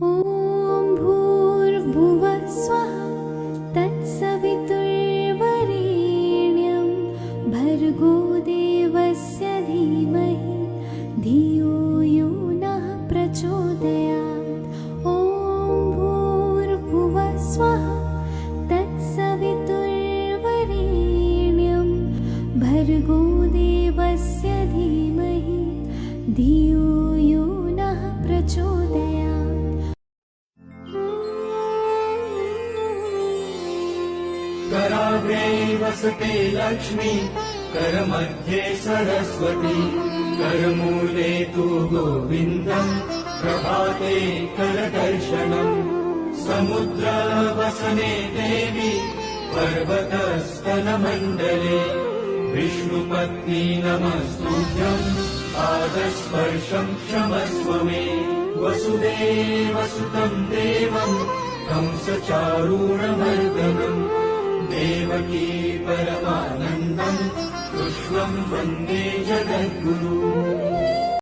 ॐ भूर्भुवः स्वः तत्सवितुर्वरेण्यं भर्गो देवस्य धीमहि धियो यो नः प्रचोदयात्। ॐ भूर्भुवः स्वः तत्सवितुर्वरेण्यं भर्गो देवस्य धीमहि धियो यो नः प्रचोदयात्। कराग्रे वसते लक्ष्मी, करमध्ये सरस्वती, करमूले तु गोविन्दम्, प्रभाते करदर्शनम्। समुद्रवसने देवी, पर्वतस्तनमण्डले, विष्णुपत्नी नमस्तुभ्यम्, पादस्पर्शम् क्षमस्व मे। वसुदेवसुतम् देवम्, कंसचारूढमर्दनम्, देवकी परमानन्दम्, कृष्णम् वन्दे जगद्गुरुम्।